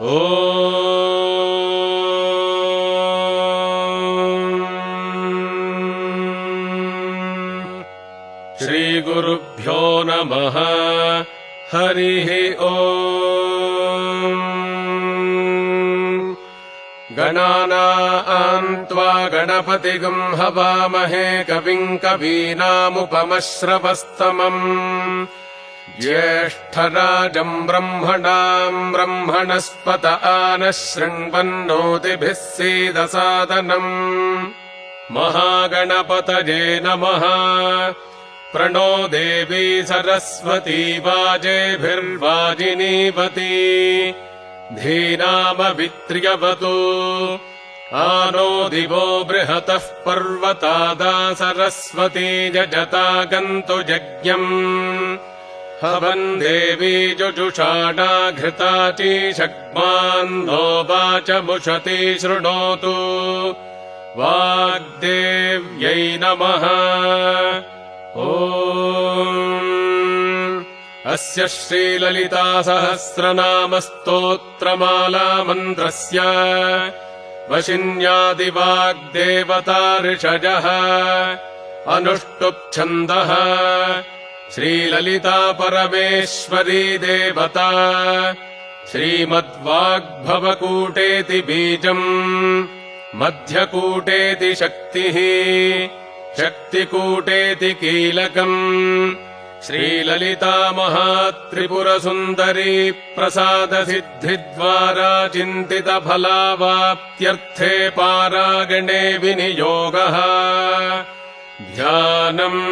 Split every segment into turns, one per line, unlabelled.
ॐ श्रीगुरुभ्यो नमः। हरिः ॐ। गणानां त्वा गणपतिगं हवामहे कविं कवीनामुपमश्रवस्तमम् ज्येष्ठराजं ब्रह्मणां ब्रह्मणस्पत आनः शृण्वन्नोतिभिः सीदसादनम्। महागणपतये नमः। प्रणो देवी सरस्वती वाजेभिर्वाजिनीवती धीनामवित्र्यवतु। आनो दिवो बृहतः पर्वतादा सरस्वती जजतागन्तु यज्ञम्। हवन् जुजुषाणा घृताचीशग्मान्नो वाचमुषति शृणोतु। वाग्देव्यै नमः। ॐ अस्य श्रीललिता सहस्रनामस्तोत्रमाला मन्त्रस्य वशिन्यादिवाग्देवता ऋषयः अनुष्टुप्छन्दः। श्रीललिता परमेश्वरी देवता श्रीमद्वाग्भवकूटेति बीजम् मध्यकूटेति शक्तिः शक्तिकूटेति कीलकम्। श्रीललिता महात्रिपुरसुन्दरी प्रसादसिद्धिद्वारा चिन्तितफलावाप्त्यर्थे पारागणे विनियोगः। ध्यानम्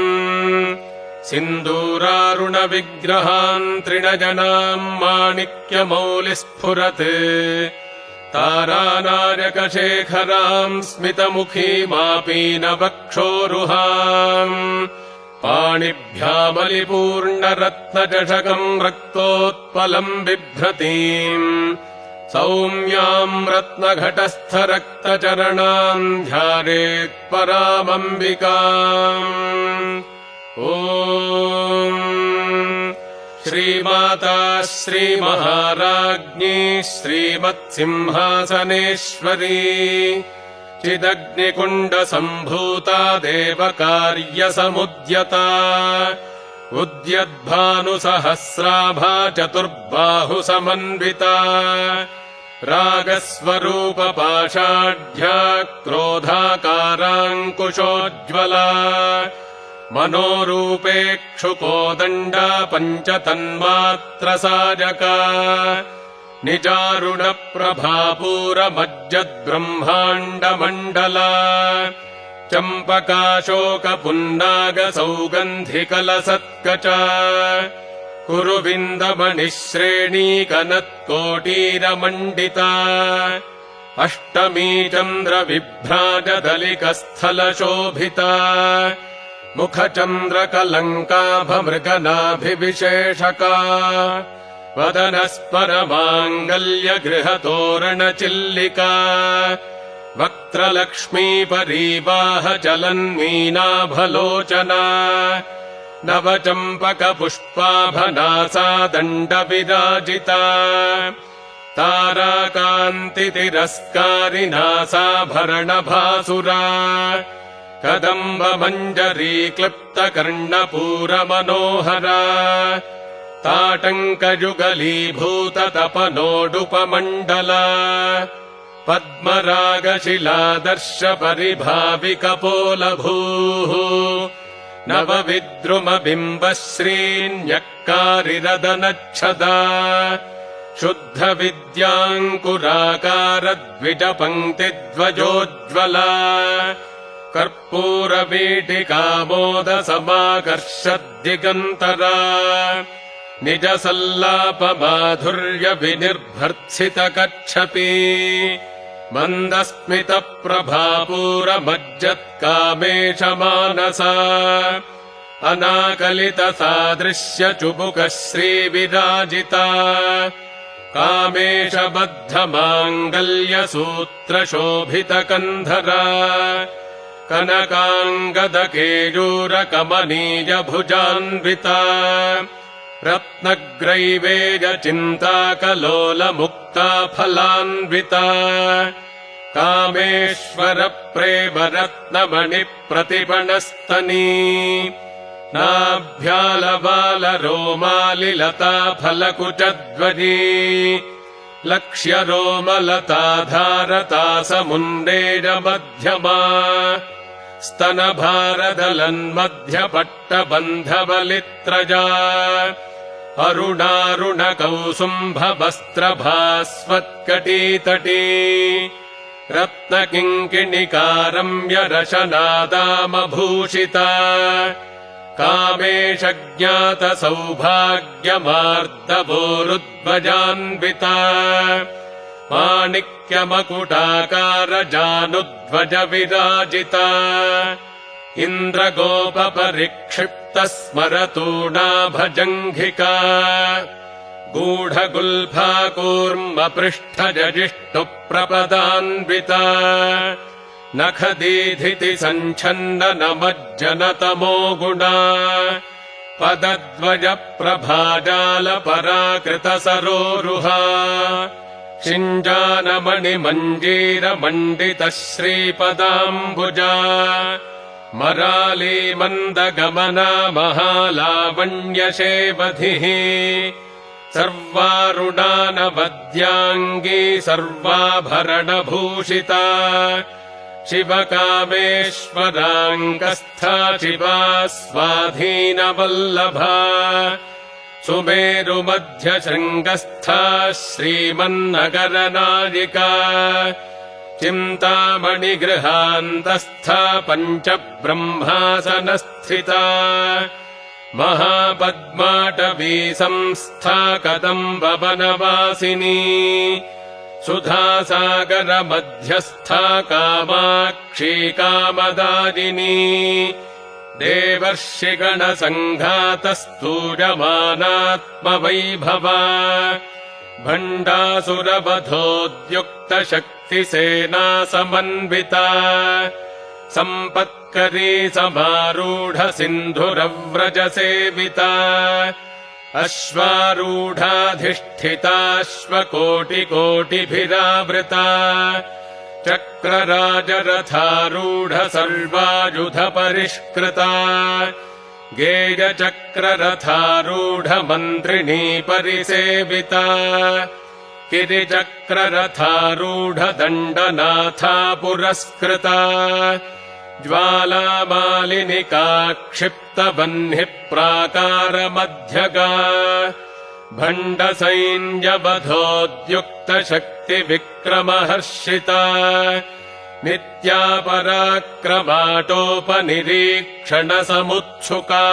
सिन्दूरारुणविग्रहान् तृणजनाम् माणिक्यमौलिस्फुरत् तारानायकशेखराम् स्मितमुखीमापीनवक्षोरुहाम् पाणिभ्यामलिपूर्णरत्नचषकम् रक्तोत्पलम् बिभ्रतीम् सौम्याम् रत्नघटस्थरक्तचरणाम् ध्यायेत्परामम्बिकाम्। ॐ श्रीमाता श्रीमहाराज्ञी श्रीमत्सिंहासनेश्वरी चिदग्निकुण्डसम्भूता देवकार्यसमुद्यता उद्यद्भानुसहस्राभा चतुर्बाहुसमन्विता रागस्वरूपपाषाढ्या क्रोधाकाराङ्कुशोज्ज्वला मनोरूपेक्षुकोदण्डा पञ्चतन्मात्रसाजका निजारुणप्रभापूरमज्जद्ब्रह्माण्डमण्डला चम्पकाशोकपुन्नागसौगन्धिकलसत्कचा कुरुविन्दमणिश्रेणीकनत्कोटीरमण्डिता अष्टमी चन्द्रविभ्राजदलिकस्थलशोभिता मुखचन्द्रकलङ्काभमृगनाभिविशेषका वदनस्परमाङ्गल्यगृहतोरणचिल्लिका वक्त्रलक्ष्मीपरीवाहचलन्मीनाभलोचना नवचम्पकपुष्पाभनासा दण्डविराजिता ताराकान्तितिरस्कारिनासाभरणभासुरा कदम्बमञ्जरीक्लिप्तकर्णपूरमनोहरा ताटङ्कयुगलीभूततपनोडुपमण्डला पद्मरागशिलादर्शपरिभाविकपोलभूः नवविद्रुमबिम्बश्रीन्यक्कारिरदनच्छदा शुद्धविद्याङ्कुराकारद्विजपङ्क्तिध्वजोज्ज्वला कर्पूरवीटिकामोदसमाकर्षद्दिगन्तरा निजसल्लापमाधुर्यविनिर्भर्त्सितकच्छपी मन्दस्मितप्रभापूरमज्जत्कामेशमानसा अनाकलितसादृश्यचुबुकश्रीविराजिता कामेशबद्धमाङ्गल्यसूत्रशोभितकन्धरा कनकाङ्गदकेयूरकमनीयभुजान्विता रत्नग्रैवेयचिन्ताकलोलमुक्ता फलान्विता कामेश्वरप्रेमरत्नमणिप्रतिपणस्तनी नाभ्यालबालरोमालिलता फलकुचध्वजी लक्ष्यरोमलताधारता समुन्डेरमध्यमा स्तनभारदलन्मध्यपट्टबन्धबलित्रजा अरुणारुणकौसुम्भवस्त्रभास्वत्कटीतटी रत्नकिङ्किणिकारम्यरशनादामभूषिता कामेशज्ञातसौभाग्यमार्दवोरुध्वजान्विता माणिक्यमकुटाकारजानुध्वजविराजिता इन्द्रगोपपरिक्षिप्तस्मरतूणाभजङ्घिका गूढगुल्फाकूर्मपृष्ठजजिष्टुप्रपदान्विता नखदीधिति सञ्छन्ननमज्जनतमो गुणा पदद्वयप्रभाजालपराकृतसरोरुहा शिञ्जानमणिमञ्जीरमण्डितश्रीपदाम्बुजा मरालीमन्दगमना महालावण्यशेवधिः सर्वारुणानवद्याङ्गी सर्वाभरणभूषिता शिवकामेश्वराङ्गस्था शिवा स्वाधीनवल्लभा सुमेरुमध्यशृङ्गस्था श्रीमन्नगरनायिका चिन्तामणिगृहान्तस्था पञ्चब्रह्मासनस्थिता महापद्माटवी संस्था कदम्बवनवासिनी सुधासागरमध्यस्था कामाक्षी कामदायिनी देवर्षिगणसङ्घातस्तूयमानात्मवैभवा भण्डासुरवधोद्युक्तशक्तिसेना समन्विता सम्पत्करी समारूढसिन्धुरव्रजसेविता अश्वारूढाधिष्ठिताश्वकोटिकोटिभिरावृता चक्रराजरथारूढसर्वायुधपरिष्कृता गेयचक्ररथारूढमन्त्रिणी परिसेविता गिरिचक्ररथारूढदण्डनाथा पुरस्कृता ज्वालामालिनिका क्षिप्तवह्निः प्राकारमध्यगा भण्डसैन्यवधोद्युक्तशक्तिविक्रमहर्षिता नित्यापराक्रमाटोपनिरीक्षणसमुत्सुका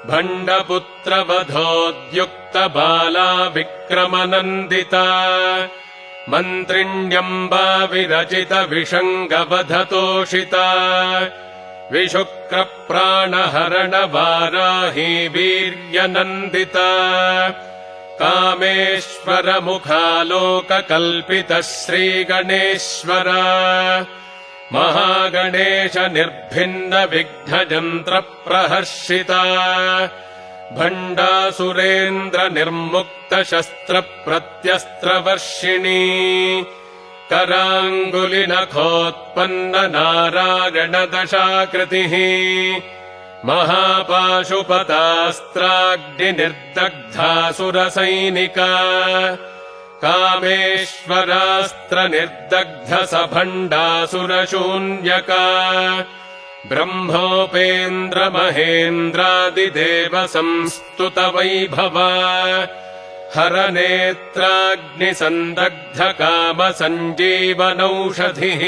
भण्डपुत्रवधोद्युक्तबाला विक्रमनन्दिता मन्त्रिण्यम्बा विरचितविषङ्गवधतोषिता विशुक्रप्राणहरणवाराही वीर्यनन्दिता कामेश्वरमुखालोककल्पितः श्रीगणेश्वरा महागणेश निर्भिन्नविघ्नजन्त्रप्रहर्षिता भण्डासुरेन्द्रनिर्मुक्तशस्त्रप्रत्यस्त्रवर्षिणी कराङ्गुलिनखोत्पन्ननारायणदशाकृतिः महापाशुपतास्त्राग्निर्दग्धासुरसैनिका कामेश्वरास्त्रनिर्दग्धसभण्डासुरशून्यका ब्रह्मोपेन्द्रमहेन्द्रादिदेव संस्तुतवैभवा हरनेत्राग्निसन्दग्धकामसञ्जीवनौषधिः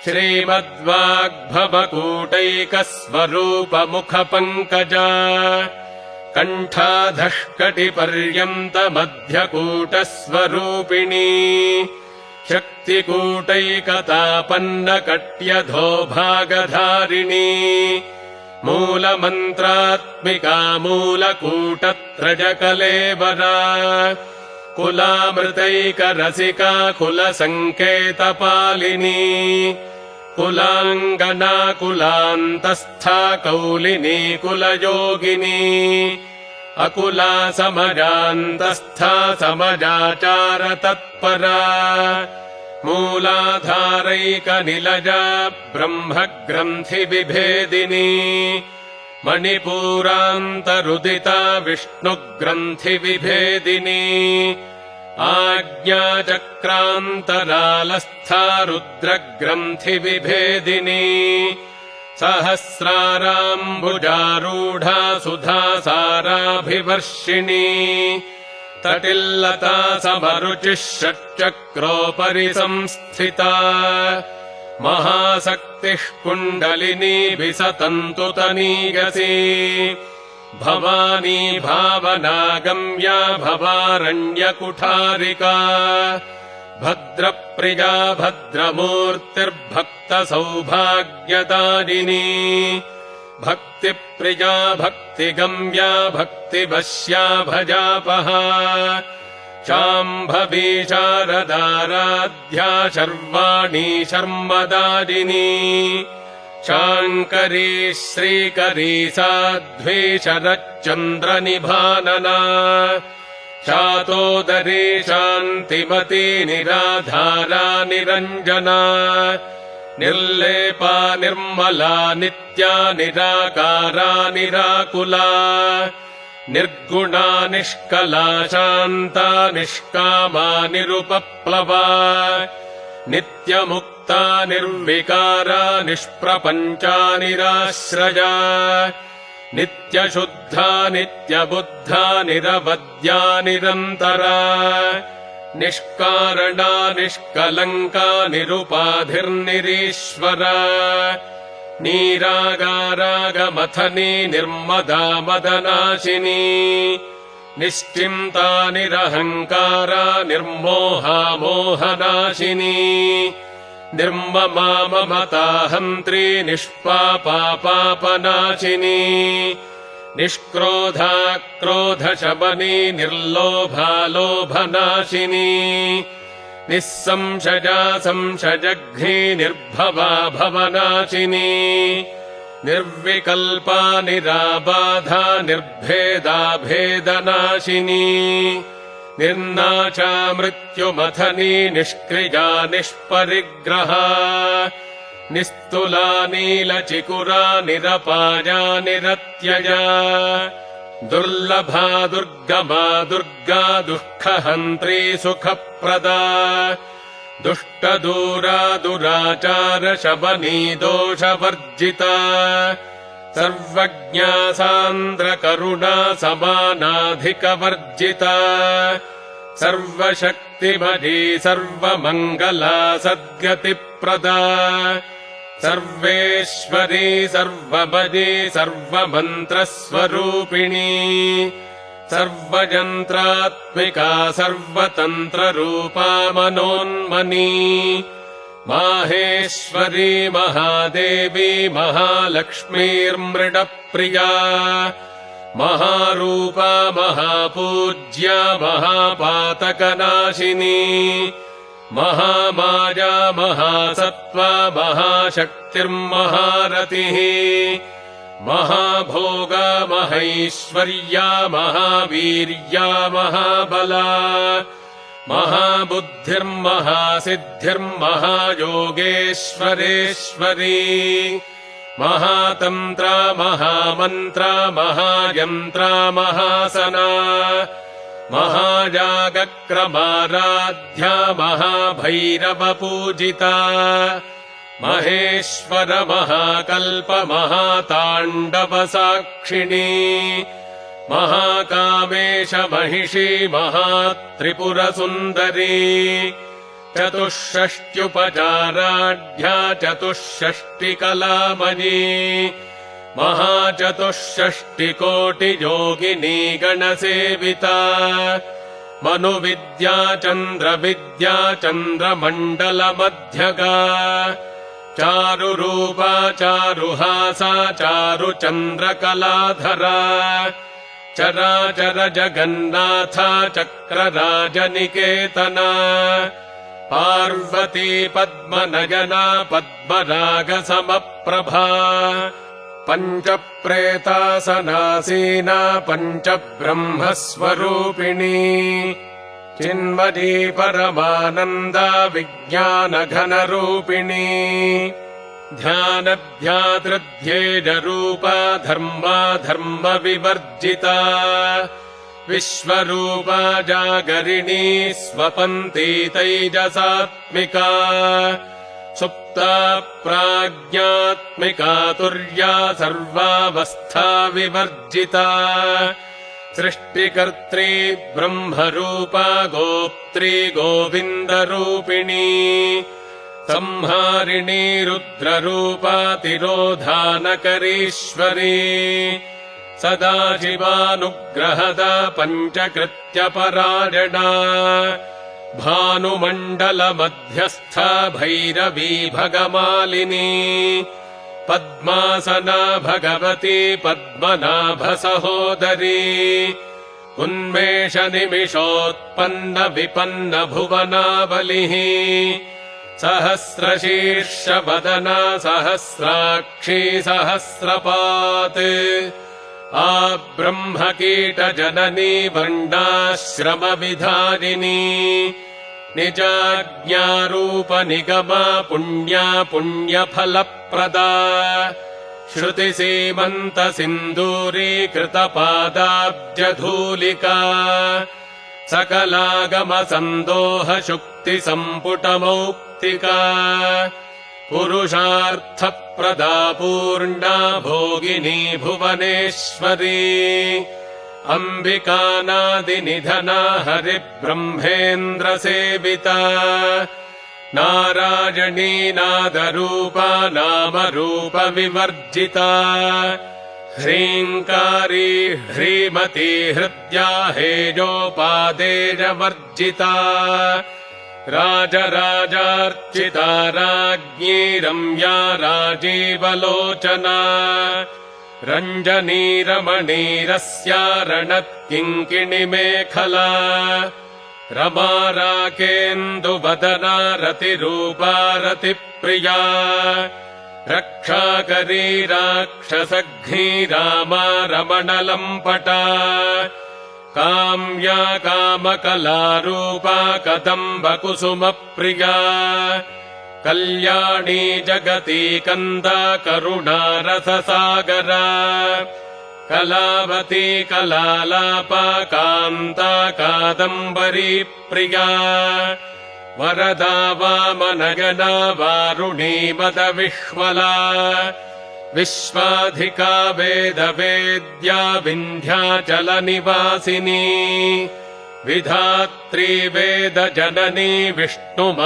श्रीमद्वाग्भवकूटैकस्वरूपमुखपङ्कजा कण्ठाधःकटिपर्यन्तमध्यकूटस्वरूपिणी शक्तिकूटैकतापन्नकट्यधोभागधारिणी मूलमन्त्रात्मिका मूलकूटत्रजकलेवरा कुलामृतैकरसिका कुलसङ्केतपालिनी कुलाङ्गना कुलान्तस्था कौलिनी कुलयोगिनी अकुला समजान्तस्था समजाचार तत्परा मूलाधारैकनिलजा ब्रह्मग्रन्थिविभेदिनी मणिपूरान्तरुदिता विष्णुग्रन्थिविभेदिनी आज्ञाचक्रान्तरालस्था रुद्रग्रन्थिविभेदिनी सहस्राराम्बुजारूढा सुधासाराभिवर्षिणी तटिल्लता समरुचिः षट्चक्रोपरि संस्थिता महाशक्तिः कुण्डलिनी विसतन्तु तनीयसी भवानी भावनागम्या भवारण्यकुठारिका भद्रप्रिया भद्रमूर्तिर्भक्तसौभाग्यदायिनी भक्तिप्रिया भक्तिगम्या भक्तिवश्या भजापहा शाम्भवी शारदाराध्या शर्वाणी शर्मदायिनी शाङ्करी श्रीकरी साध्वी शरच्चन्द्रनिभानना शातोदरी शान्तिमती निराधारा निरञ्जना निर्लेपा निर्मला नित्या निराकारा निराकुला निर्गुणा निष्कला शान्ता निष्कामा निरुपप्लवा नित्यमुक्ता निर्विकारा निष्प्रपञ्चा निराश्रया नित्यशुद्धा नित्यबुद्धा निरवद्या निरन्तरा निष्कारणा निष्कलङ्का निरुपाधिर्निरीश्वरा नीरागारागमथनी निर्मदा मदनाशिनी निश्चिन्ता निरहङ्कारा निर्मोहा मोहनाशिनी निर्ममा ममता हन्त्री निष्पापा पापनाशिनी निष्क्रोधा क्रोधशमनी निर्लोभा लोभनाशिनी निःसंशया संशयघ्नी निर्भवा भवनाशिनी निर्विकल्पा निराबाधा निर्भेदा भेदनाशिनी निर्नाशा मृत्युमथनी निष्क्रिया निष्परिग्रहा निस्तुला नीलचिकुरा निरपाया निरत्यया दुर्लभा दुर्गमा दुर्गा दुःखहन्त्री सुखप्रदा दुष्टदूरा दुराचार शमनी दोषवर्जिता सर्वज्ञा सान्द्रकरुणा समानाधिकवर्जिता सर्वशक्तिमयी सर्वमङ्गला सद्गतिप्रदा सर्वेश्वरी सर्वमयी सर्वमन्त्रस्वरूपिणी सर्वयन्त्रात्मिका सर्वतन्त्ररूपा मनोन्मनी माहेश्वरी महादेवी महालक्ष्मीर्मृडप्रिया महारूपा महापूज्या महापातकनाशिनी महामाया महासत्त्वा महाशक्तिर्महारतिः महाभोगा महैश्वर्या महावीर्या महाबला महाबुद्धिर्महासिद्धिर्महायोगेश्वरेश्वरी महातन्त्रा महामन्त्रा महायन्त्रा महासना महायागक्रमाराध्या महाभैरवपूजिता महेश्वर महाकल्प महाताण्डवसाक्षिणी महाकामेश महिषी महात्रिपुरसुन्दरी चतुष्षष्ट्युपचाराढ्या चतुष्षष्टिकलामयी महाचतुष्षष्टिकोटियोगिनी गणसेविता मनुविद्या चन्द्रविद्या चन्द्रमण्डलमध्यगा चारुरूपा चारुहासा चारुचन्द्रकलाधरा चराचर जगन्नाथा चक्रराजनिकेतना पार्वती पद्मनयना पद्मरागसमप्रभा पञ्चप्रेतासनासीना पञ्चब्रह्मस्वरूपिणी चिन्मयी परमानन्दा विज्ञानघनरूपिणी ध्यानध्यातृध्येजरूपा धर्माधर्मविवर्जिता विश्वरूपा जागरिणी स्वपन्ती तैजसात्मिका सुप्ता प्राज्ञात्मिका तुर्या सर्वावस्था विवर्जिता सृष्टिकर्त्री ब्रह्मरूपा गोप्त्री गोविन्दरूपिणी संहारिणी रुद्ररूपा तिरोधानकरीश्वरी सदाशिवानुग्रहदा पञ्चकृत्यपरायणा भानुमण्डलमध्यस्था भैरवी भगमालिनी पद्मासना भगवती पद्मनाभसहोदरी उन्मेषनिमिषोत्पन्न विपन्न भुवनावलिः सहस्रशीर्षवदना सहस्राक्षी सहस्रपात् आब्रह्मकीटजननी वर्णाश्रमविधारिणी निजाज्ञारूपनिगमा पुण्या पुण्यफलप्रदा श्रुतिसीमन्तसिन्दूरीकृतपादाब्जधूलिका सकलागमसन्दोहशुक्तिसम्पुटमौक्तिका पुरुषार्थप्रदा पूर्णा भोगिनी भुवनेश्वरी अम्बिकानादिनिधना हरिब्रह्मेन्द्रसेविता नारायणी नादरूपा नामरूपविवर्जिता ह्रीङ्कारी ह्रीमती हृद्या हेजोपादेजवर्जिता राजराजार्चिता राज्ञी रम्या राजीवलोचना रञ्जनी रमणीरस्या रणत्किङ्किणिमेखला रमा राकेन्दुवदना रतिरूपा रतिप्रिया रक्षाकरी राक्षसघ्नी रामा रमणलम्पटा काम्या कामकलारूपा कदम्बकुसुमप्रिया कल्याणी जगती कन्दा करुणा रससागरा कलावती कलालापा कान्ता कादम्बरी प्रिया वरदा वामनगना वारुणी मदविह्वला विश्वाधिका वेदवेद्या विन्ध्याचलनिवासिनी विधात्री वेदजननी विष्णुमायाविलासिनी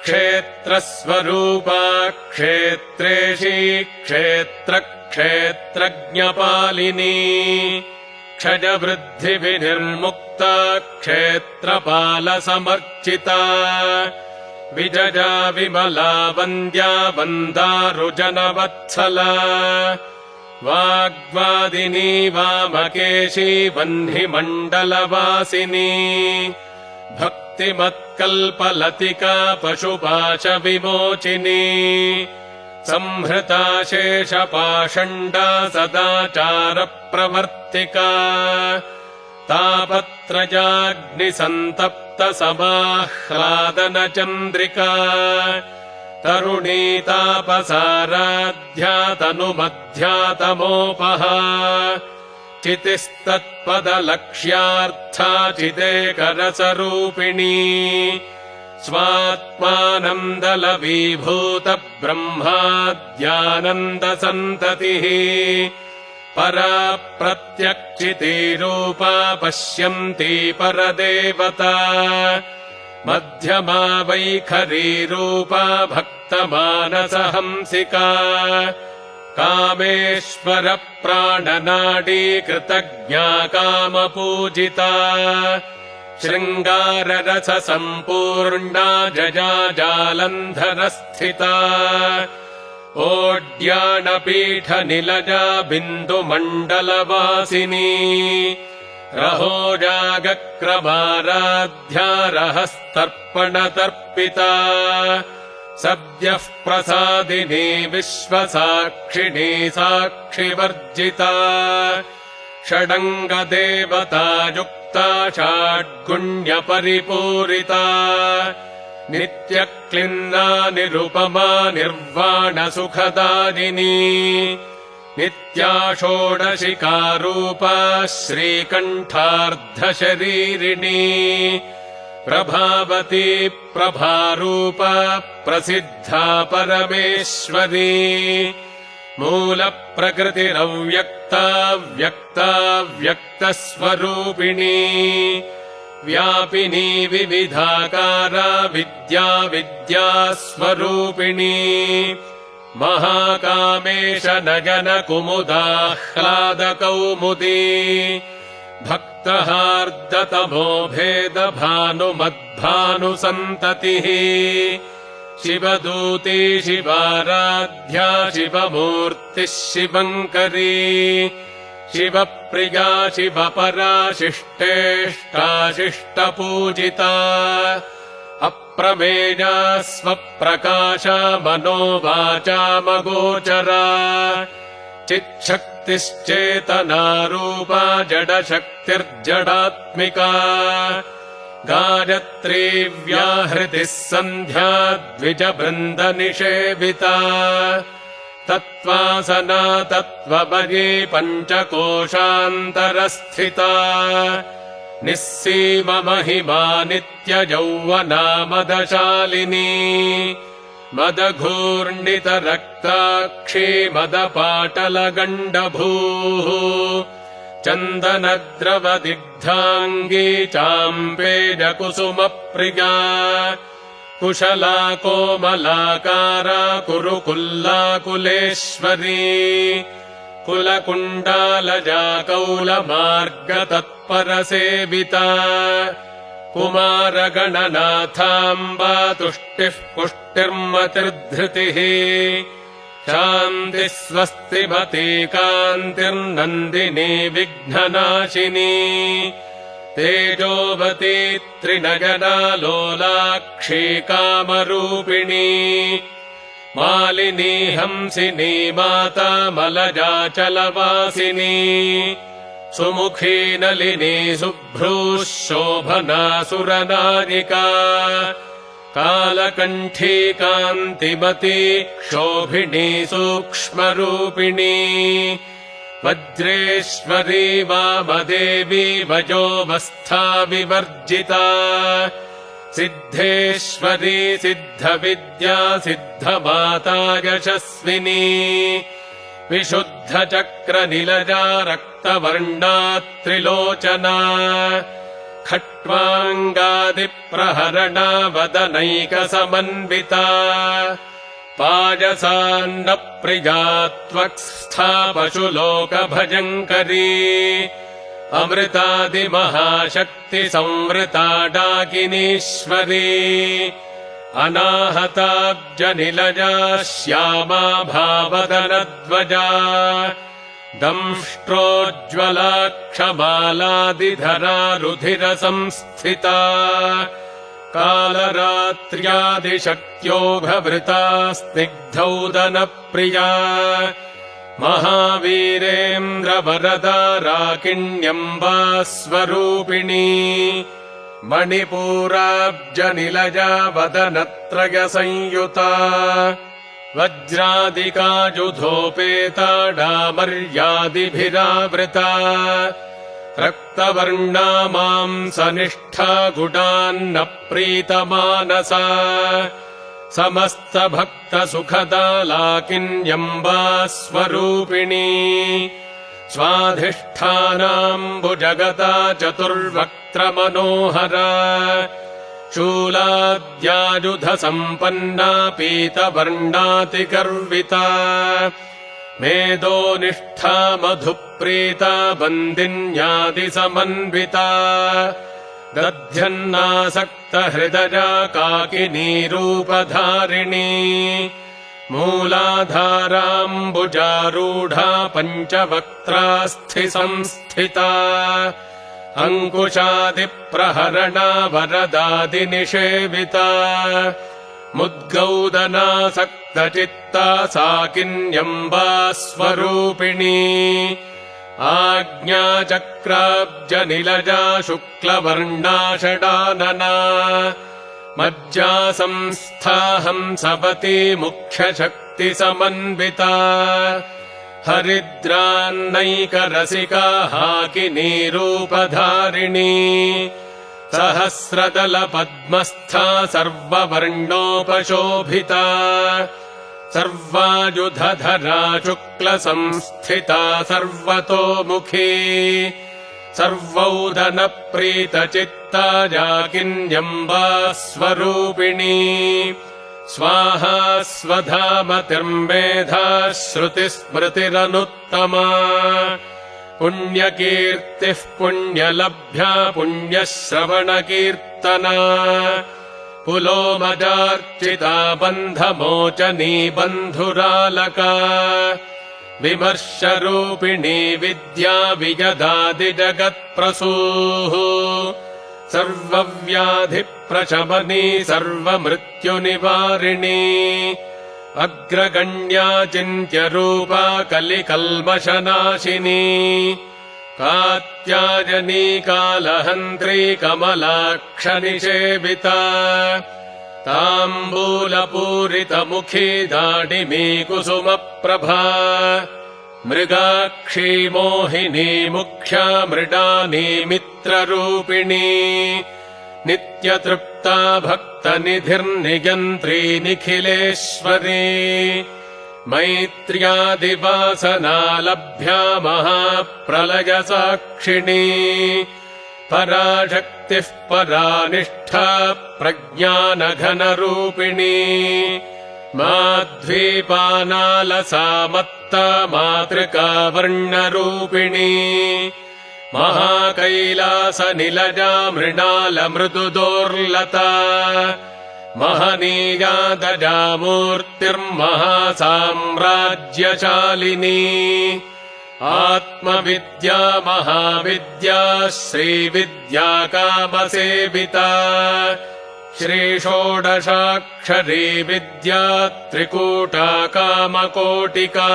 क्षेत्रस्वरूपा क्षेत्रेशी क्षेत्रक्षेत्रज्ञपालिनी क्षयवृद्धिविनिर्मुक्ता क्षेत्रपालसमर्चिता विजया विमला वन्द्या वन्दारुजनवत्सला वाग्वादिनी वामकेशी वह्निमण्डलवासिनी भक्तिमत्कल्पलतिका पशुपाशविमोचिनी संहृता शेषपाषण्डा सदाचारप्रवर्तिका तापत्रयाग्निसन्तप्तसमाह्लादनचन्द्रिका तरुणी तापसाराध्या तनुमध्यातमोपहा चितिस्तत्पदलक्ष्यार्था चिदेकरसरूपिणी स्वात्मानन्दलवीभूत ब्रह्माद्यानन्दसन्ततिः परा प्रत्यक्षितिरूपा पश्यन्ती परदेवता मध्यमा वैखरीरूपा भक्तमानसहंसिका कामेश्वरप्राणनाडी कृतज्ञा कामपूजिता शृङ्गाररससम्पूर्णा जया जालन्धरस्थिता ओड्यानपीठनिलजा बिन्दुमण्डलवासिनी रहोजागक्रमाराध्या रहस्तर्पणतर्पिता सद्यः प्रसादिनी विश्वसाक्षिणी साक्षिवर्जिता षडङ्गदेवतायुक्ता षड्गुण्यपरिपूरिता नित्यक्लिन्ना निरुपमा निर्वाणसुखदायिनी नित्या षोडशिकारूपा श्रीकण्ठार्धशरीरिणी प्रभावती प्रभारूपा प्रसिद्धा परमेश्वरी मूलप्रकृतिरव्यक्ता व्यक्ता व्यक्तस्वरूपिणी व्यापिनी विविधाकारा विद्या विद्यास्वरूपिणी महाकामेश नयन कुमुदाह्लादकौमुदी भक्तहार्दतमो भेदभानुमद्भानुसन्ततिः शिवदूती शिवाराध्या शिवमूर्तिः शिवङ्करी शिवप्रिया शिवपरा शिष्टेष्टाशिष्टपूजिता अप्रमेया स्वप्रकाशा मनोवाचामगोचरा चिच्छक्तिश्चेतनारूपा जडशक्तिर्जडात्मिका गायत्री व्याहृतिः सन्ध्या द्विजवृन्दनिषेविता तत्त्वासना तत्त्वमयी पञ्चकोशान्तरस्थिता निस्सीममहिमा नित्ययौवना मदशालिनी मदघूर्णितरक्ताक्षी मदपाटलगण्डभूः चन्दनद्रवदिग्धाङ्गी चाम्पेयकुसुमप्रिया कुशला कोमलाकारा कुरुकुल्लाकुलेश्वरी कुलकुण्डालजा कौलमार्गतत्परसेविता कुमारगणनाथाम्बा तुष्टिः पुष्टिर्मतिर्धृतिः शान्तिः स्वस्तिमती कान्तिर्नन्दिनी विघ्ननाशिनी तेजोवती त्रिनयना लोलाक्षी कामरूपिणी मालिनी हंसिनी माता मलजाचलवासिनी सुमुखी नलिनी शुभ्रूः शोभना सुरनारिका कालकण्ठी कान्तिमती क्षोभिणी सूक्ष्मरूपिणी वज्रेश्वरी वामदेवी वयोवस्था विवर्जिता सिद्धेश्वरी सिद्धविद्या सिद्धमाता यशस्विनी विशुद्धचक्रनिलजा रक्तवर्णा खट्वाङ्गादिप्रहरणा वदनैकसमन्विता पायसान्नप्रिया त्वक्स्था पशुलोकभयङ्करी अमृतादिमहाशक्तिसंवृता डाकिनीश्वरी अनाहताब्जनिलजा श्यामा भावदनध्वजा दंष्ट्रोज्ज्वलाक्षमालादिधरा रुधिरसंस्थिता कालरात्र्यादिशक्त्योभवृता स्निग्धौदनप्रिया महावीरेन्द्रवरदा राकिण्यम्बा स्वरूपिणी मणिपूराब्जनिलजा वदनत्रयसंयुता वज्रादिकाजुधोपेता डामर्यादिभिरावृता रक्तवर्णा मांसनिष्ठा गुडान्नप्रीतमानसा समस्तभक्तसुखदा लाकिन्यम्बा स्वरूपिणी स्वाधिष्ठानाम्बुजगता चतुर्वक्त्रमनोहरा शूलाद्यायुधसम्पन्ना पीतवर्णातिगर्विता मेदोनिष्ठा मधुप्रीता वन्दिन्यादिसमन्विता दध्यन्नासक्तहृदया काकिनीरूपधारिणी मूलाधाराम्बुजारूढा पञ्चवक्त्रास्थिसंस्थिता अङ्कुशादिप्रहरणा वरदादिनिषेविता मुद्गौदनासक्तचित्ता साकिन्यम्बा स्वरूपिणी आज्ञाचक्राब्जनिलजा शुक्लवर्णा षडानना मज्जासंस्था हंसवती मुख्यशक्तिसमन्विता हरिद्रान्नैकरसिका हाकिनी रूपधारिणी सहस्रदलपद्मस्था सर्ववर्णोपशोभिता सर्वायुधधरा शुक्लसंस्थिता सर्वतोमुखी सर्वौदनप्रीतचित्ता जाकिन्यम्बा स्वरूपिणी स्वाहा स्वधामतिर्मेधा श्रुतिस्मृतिरनुत्तमा पुण्यकीर्तिः पुण्यलभ्या पुण्यश्रवणकीर्तना पुलोमजार्चिता बन्धमोचनी बन्धुरालका विमर्शरूपिणी विद्या विजदादिजगत्प्रसूः सर्वव्याधिप्रशमनी सर्वमृत्युनिवारिणी अग्रगण्या चिन्त्यरूपा कलिकल्मषनाशिनी कात्यायनी कालहन्त्री कमलाक्षनिषेविता ताम्बूलपूरितमुखी दाडिमी कुसुमप्रभा मृगाक्षी मोहिनी मुख्या मृडानी मित्ररूपिणी नित्यतृप्ता भक्तनिधिर्नियन्त्री निखिलेश्वरी मैत्र्यादिवासना लभ्या महाप्रलयसाक्षिणी पराशक्तिः परानिष्ठा प्रज्ञानघनरूपिणी माध्वीपानालसा मत्ता मातृका वर्णरूपिणी महाकैलासनिलजा मृणालमृदुदोर्लता महनीयादजा मूर्तिर्महासाम्राज्यशालिनी आत्मविद्या महाविद्या श्रीविद्या कामसेविता श्रीषोडशाक्षरी विद्या त्रिकूटा कामकोटिका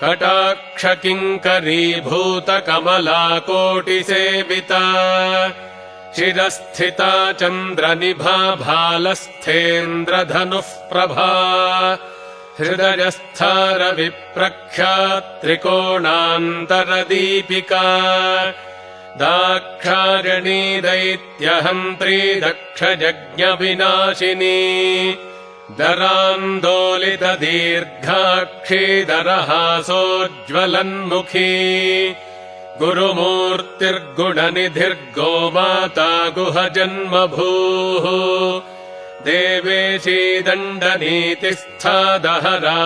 कटाक्षकिङ्करीभूतकमलाकोटिसेविता शिरस्थिता चन्द्रनिभा भालस्थेन्द्रधनुः प्रभा हृदयस्थारविप्रख्या त्रिकोणान्तरदीपिका दाक्षायणी दैत्यहन्त्री दक्षयज्ञविनाशिनी दरान्दोलितदीर्घाक्षी दरहासोज्ज्वलन्मुखी गुरुमूर्तिर्गुणनिधिर्गोमाता गुहजन्मभूः देवेशी दण्डनीतिस्था दहराकाशरूपिणी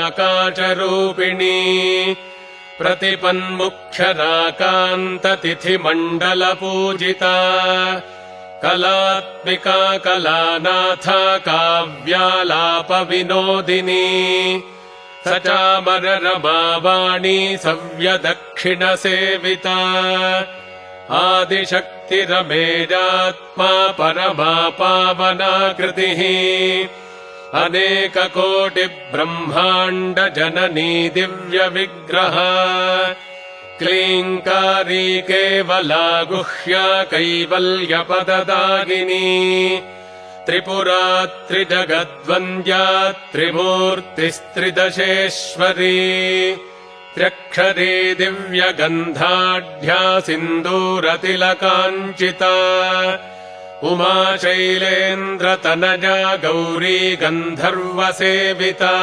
प्रतिपन्मुख्यराकान्ततिथिमण्डलपूजिता कलात्मिका कलानाथा काव्यालापविनोदिनी सचामररमावाणी सव्यदक्षिणसेविता आदिशक्तिरमेजात्मा परमा पावनाकृतिः अनेककोटिब्रह्माण्डजननी दिव्यविग्रहा क्लीङ्कारी केवला गुह्या कैवल्यपददायिनी त्रिपुरा त्रिजगद्वन्द्या त्रिमूर्तिस्त्रिदशेश्वरी त्र्यक्षरी दिव्यगन्धाढ्या सिन्दूरतिलकाञ्चिता उमाशैलेन्द्रतनजा गौरी गन्धर्वसेविता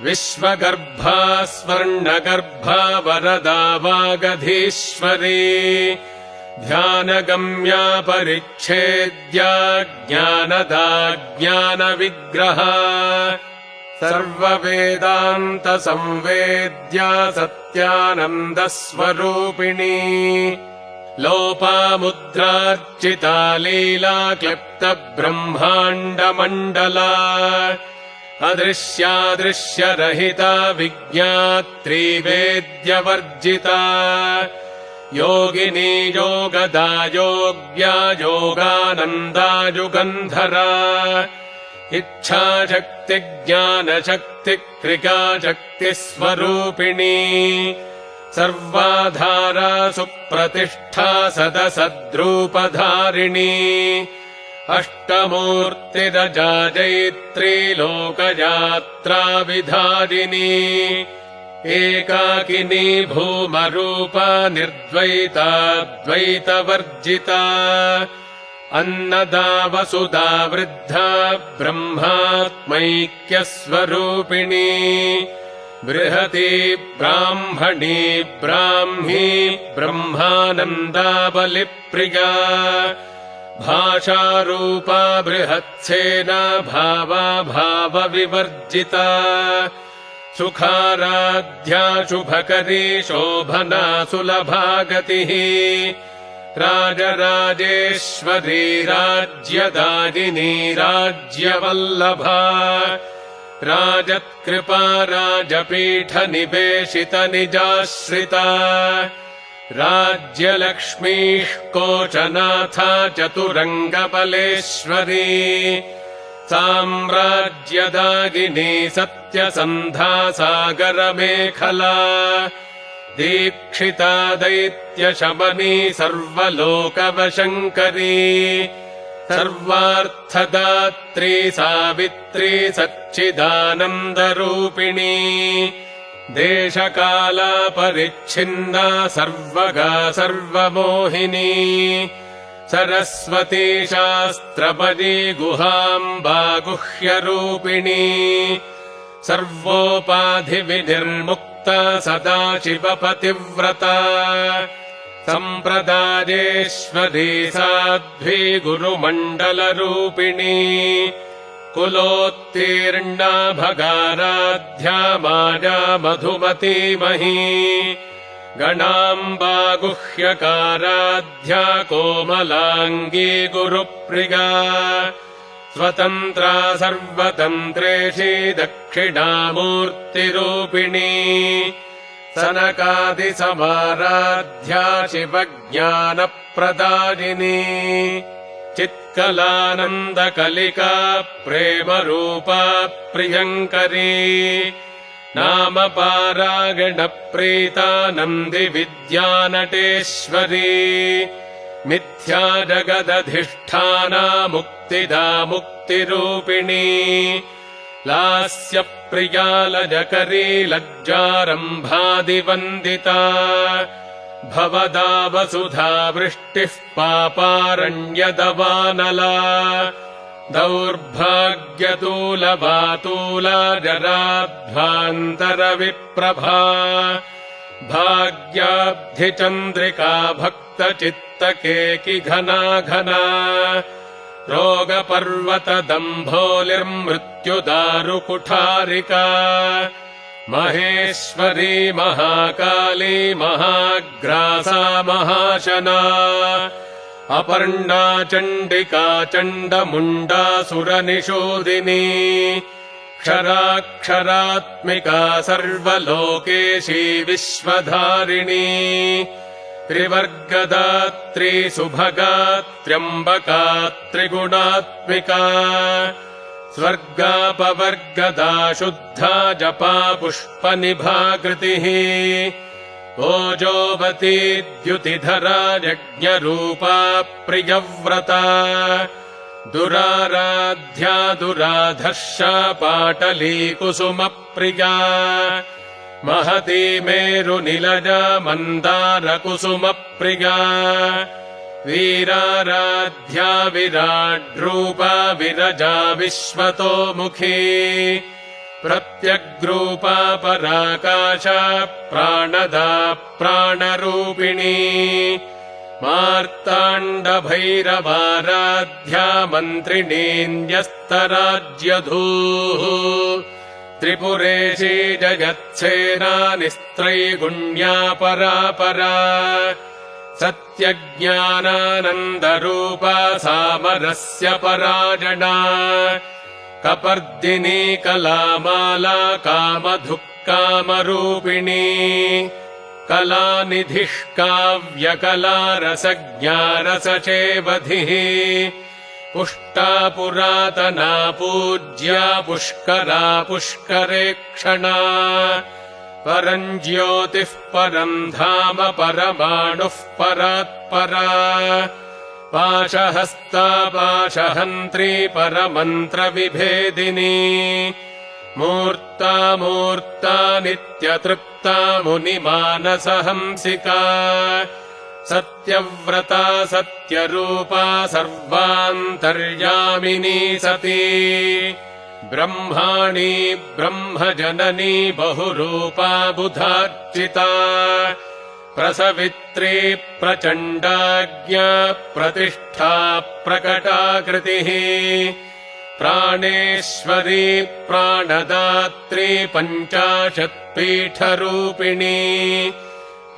विश्वगर्भा स्वर्णगर्भा वरदा वागधीश्वरी ध्यानगम्या परिच्छेद्या ज्ञानदा ज्ञानविग्रहा सर्ववेदान्तसंवेद्या सत्यानन्दस्वरूपिणी लोपामुद्रार्चिता लीला क्लिप्तब्रह्माण्डमण्डला अदृश्यादृश्यरहिता विज्ञात्री वेद्यवर्जिता योगिनी योगदा योग्या योगानन्दा युगन्धरा इच्छाशक्तिज्ञानशक्तिक्रियाशक्तिस्वरूपिणी सर्वाधारा सुप्रतिष्ठा सदसद्रूपधारिणी अष्टमूर्तिरजाजयित्री लोकयात्राविधारिणी एकाकिनी भूमरूपा निर्द्वैताद्वैतवर्जिता अन्नदा वसुधा वृद्धा ब्रह्मात्मैक्यस्वरूपिणी बृहती ब्राह्मणी ब्राह्मी ब्रह्मानन्दाबलिप्रिया भाषारूपा बृहत्सेना भावा भावविवर्जिता सुखाराध्या शुभकरी शोभना सुलभा गतिः राजराजेश्वरी राज्यदायिनी राज्यवल्लभा राजत्कृपा राजपीठनिवेशितनिजाश्रिता राज्यलक्ष्मीः कोशनाथा चतुरङ्गबलेश्वरी साम्राज्यदायिनी सत्यसन्धा सागरमेखला दीक्षिता दैत्यशमनी सर्वलोकवशङ्करी सर्वार्थदात्री सावित्री सच्चिदानन्दरूपिणी देशकालापरिच्छिन्ना सर्वगा सर्वमोहिनी सरस्वती शास्त्रपदी गुहाम्बा गुह्यरूपिणी सर्वोपाधिविनिर्मुक्ता सदाशिवपतिव्रता सम्प्रदायेश्वरी साध्वी गुरुमण्डलरूपिणी कुलोत्तीर्णा भगाराध्या माया मधुमतीमही गणाम्बा गुह्यकाराध्या कोमलाङ्गी गुरुप्रिया स्वतन्त्रा सर्वतन्त्रेशी दक्षिणामूर्तिरूपिणी सनकादिसमाराध्या शिवज्ञानप्रदायिनी चित्कलानन्दकलिका प्रेमरूपा प्रियङ्करी नामपारागणप्रीता नन्दिविद्यानटेश्वरी मिथ्या जगदधिष्ठाना मुक्तिदा मुक्तिरूपिणी लास्यप्रिया लजकरी लज्जारम्भादिवन्दिता भवदा वसुधा वृष्टिः पापारण्यदवानला दौर्भाग्यतूलवातूला जराध्वान्तरविप्रभा भाग्याब्धिचन्द्रिका भक्तचित्तकेकि घना घना रोगपर्वतदम्भोलिर्मृत्युदारुकुठारिका महेश्वरी महाकाली महाग्रासा महाशना अपर्णा चण्डिका चण्डमुण्डासुरनिषूदिनी क्षराक्षरात्मिका सर्वलोकेशी विश्वधारिणी त्रिवर्गदात्री सुभगा त्र्यम्बका त्रिगुणात्मिका स्वर्गापवर्गदा शुद्धा जपा पुष्पनिभाकृतिः ओजोवती द्युतिधरा यज्ञरूपा प्रियव्रता दुराराध्या दुराधर्षा पाटली कुसुमप्रिया महती मेरुनिलजा मन्दारकुसुमप्रिया वीराराध्या विराड्रूपा विरजा विश्वतोमुखी प्रत्यग्रूपा पराकाशा प्राणदा प्राणरूपिणी मार्ताण्डभैरवाराध्या मन्त्रिणीन्यस्तराज्यधूः त्रिपुरेशी जगत्सेना निस्त्रैगुण्या परापरा सत्यज्ञानानन्दरूपा सामरस्य पराजना कपर्दिनी कलामाला कामधुक्कामरूपिणी कलानिधिः काव्यकला रसज्ञा रसचेवधिः पुष्टा पुरातना पूज्या पुष्करा पुष्करेक्षणा परम् ज्योतिः परम् धाम परमाणुः परात्परा पाशहस्ता पाशहन्त्री परमन्त्रविभेदिनी मूर्ता मूर्ता नित्यतृप्ता मुनिमानसहंसिका सत्यव्रता सत्यरूपा सर्वान्तर्यामिनी सती ब्रह्माणी ब्रह्मजननी बहुरूपा बुधार्चिता प्रसवित्री प्रचण्डाज्ञा प्रतिष्ठा प्रकटाकृतिः प्राणेश्वरी प्राणदात्री पञ्चाशत्पीठरूपिणी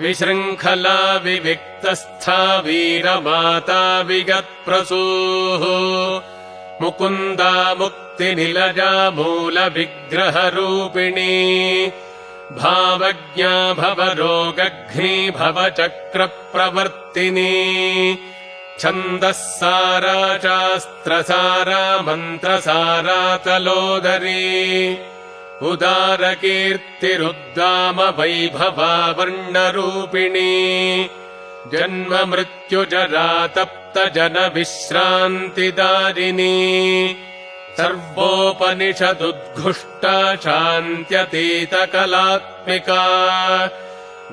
विशृङ्खला विविक्तस्था वीरमाता विगत्प्रसूः मुकुन्दा मुक्तिनिलजा मूलविग्रहरूपिणी भावज्ञा भवरोगघ्नी भवचक्रप्रवर्तिनी छन्दःसारा शास्त्रसारा मन्त्रसारा तलोदरी उदारकीर्तिरुद्दाम वैभवा वर्णरूपिणी जन्म मृत्युजरा तप्त जन विश्रान्तिदारिणी सर्वोपनिषदुद्घुष्टा शान्त्यतीतकलात्मिका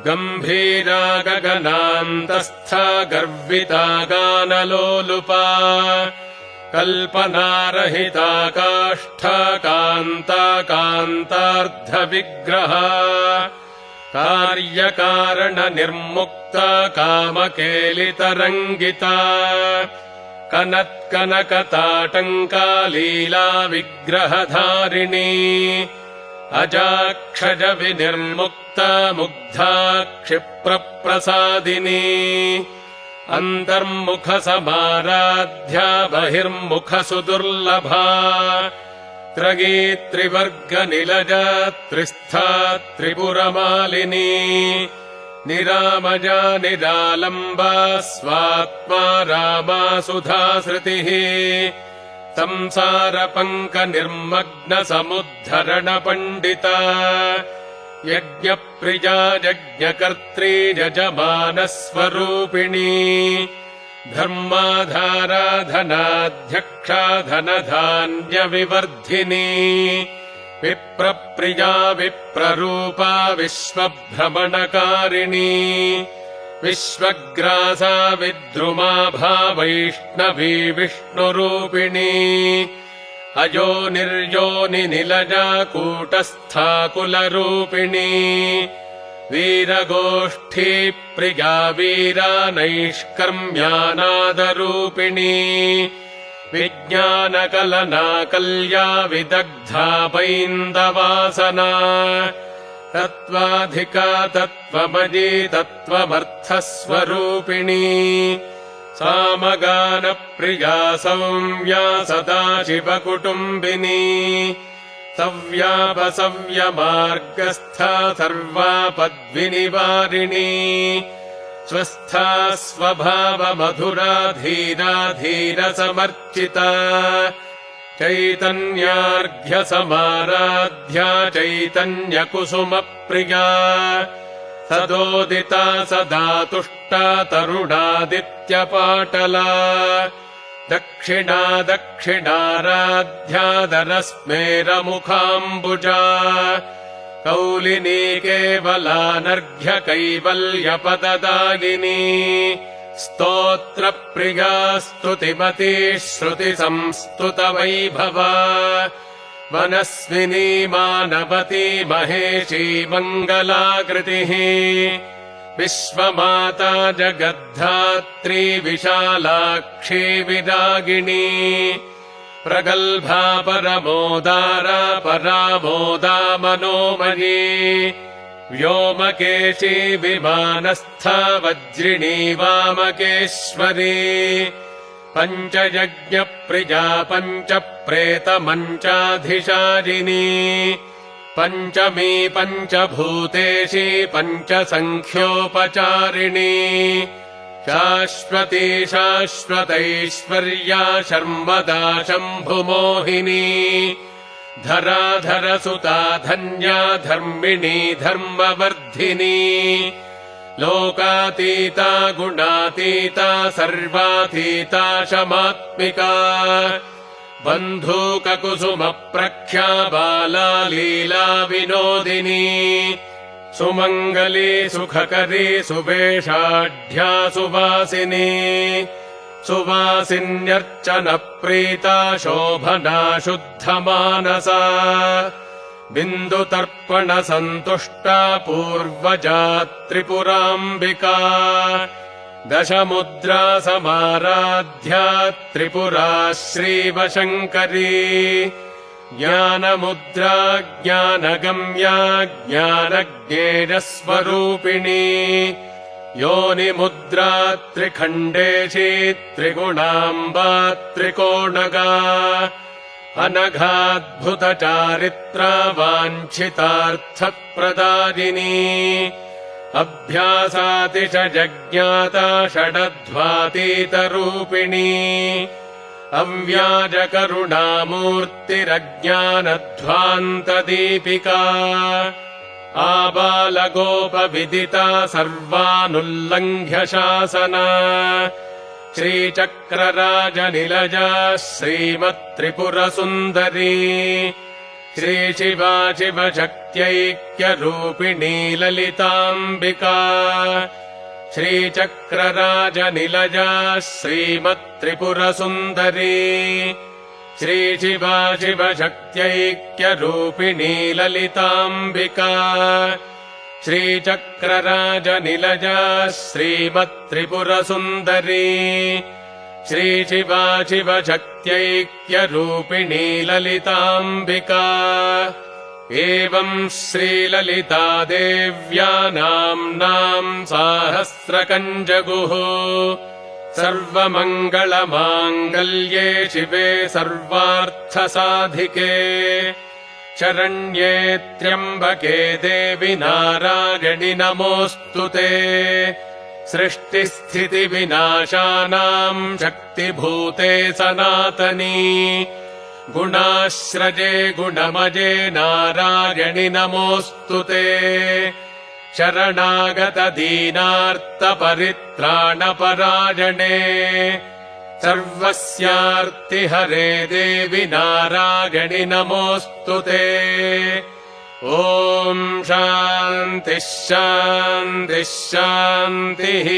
गम्भीरा गगनान्तस्था गर्विता गानलोलुपा कल्पनारहिता काष्ठा कान्ता कान्तार्धविग्रहा कार्यकारणनिर्मुक्ता कामकेलितरङ्गिता कनत्कनकताटङ्का लीला विग्रहधारिणी अजाक्षज विनिर्मुक्ता मुग्धा क्षिप्रप्रसादिनी अन्तर्मुखसमाराध्या बहिर्मुखसुदुर्लभा त्रयीत्रिवर्गनिलजा त्रिस्था त्रिपुरमालिनी निरामजा निरालम्बा स्वात्मा रामा सुधासृतिः संसारपङ्कनिर्मग्नसमुद्धरणपण्डिता यज्ञप्रिया यज्ञकर्त्री यजमानस्वरूपिणी धर्माधारा धनाध्यक्षा धनधान्यविवर्धिनी विप्रप्रिया विप्ररूपा विश्वभ्रमणकारिणी विश्वग्रासा विद्रुमाभा वैष्णवी विष्णुरूपिणी अयो निर्योनिनिलजा कूटस्था कुलरूपिणी वीरगोष्ठी प्रिया वीरा नैष्कर्म्यानादरूपिणी विज्ञानकलना कल्या विदग्धा पैन्दवासना तत्त्वाधिका तत्त्वमयी तत्त्वमर्थस्वरूपिणी सामगानप्रिया सौम्या सदाशिवकुटुम्बिनी सव्यापसव्यमार्गस्था सर्वापद्विनिवारिणी स्वस्था स्वभावमधुरा धीरा धीरसमर्चिता चैतन्यार्घ्यसमाराध्या चैतन्यकुसुमप्रिया सदोदिता सदा तुष्टा तरुणादित्यपाटला दक्षिणा दक्षिणाराध्यादरस्मेरमुखाम्बुजा कौलिनी केवलानर्घ्य कैवल्यपददायिनी स्तोत्रप्रिया स्तुतिमती श्रुतिसंस्तुतवैभवा मनस्विनी मानवती महेशी मङ्गलाकृतिः विश्वमाता जगद्धात्री विशालाक्षी विरागिणी प्रगल्भा परमोदारा परामोदा मनोमयी व्योमकेशी विमानस्था वज्रिणी वामकेश्वरी पञ्चयज्ञप्रिया पञ्चप्रेतमञ्चाधिशारिणी पञ्चमी पञ्चभूतेशी पञ्चसङ्ख्योपचारिणी शाश्वती शाश्वतैश्वर्या शर्मदा शम्भुमोहिनी धराधरसुता धन्या धर्मिणी धर्मवर्धिनी लोकातीता गुणातीता सर्वातीता शमात्मिका बन्धूककुसुमप्रख्या बाला लीला विनोदिनी सुमङ्गली सुखकरी सुवेषाढ्या सुवासिनी सुवासिन्यर्चनप्रीता शोभना शुद्धमानसा बिन्दुतर्पणसन्तुष्टा पूर्वजा त्रिपुराम्बिका दशमुद्रा समाराध्या त्रिपुरा श्रीवशङ्करी ज्ञानमुद्रा ज्ञानगम्या ज्ञानज्ञेयस्वरूपिणी योनिमुद्रा त्रिखण्डेशी त्रिगुणाम्बा त्रिकोणगा अनघाद्भुतचारित्रा वाञ्छितार्थप्रदायिनी अभ्यासातिशजज्ञाता षडध्वातीतरूपिणी अव्याजकरुणामूर्तिरज्ञानध्वान्तदीपिका आबालगोपविदिता सर्वानुल्लङ्घ्य शासना श्रीचक्रराजनिलजा श्रीमत्त्रिपुरसुन्दरी श्रीशिवा शिवशक्त्यैक्यरूपिणी ललिताम्बिका श्रीचक्रराजनिलजा श्रीमत्त्रिपुरसुन्दरी श्रीशिवा शिवशक्त्यैक्यरूपिणी ललिताम्बिका श्रीचक्रराजनिलजा श्रीमत्त्रिपुरसुन्दरी श्रीशिवा शिवशक्त्यैक्यरूपिणी ललिताम्बिका एवं श्रीललितादेव्या नाम्नाम् साहस्रकञ्जगुः सर्वमङ्गलमाङ्गल्ये शिवे सर्वार्थसाधिके शरण्ये त्र्यम्बके देवि नारायणि नमोऽस्तु ते सृष्टिस्थितिविनाशानाम् शक्तिभूते सनातनी गुणाश्रजे गुणमजे नारायणि नमोऽस्तु ते शरणागतदीनार्तपरित्राणपरायणे सर्वस्यार्तिहरे देवि नारायणि नमोऽस्तु ते ॐ शान्तिः शान्तिः शान्तिः।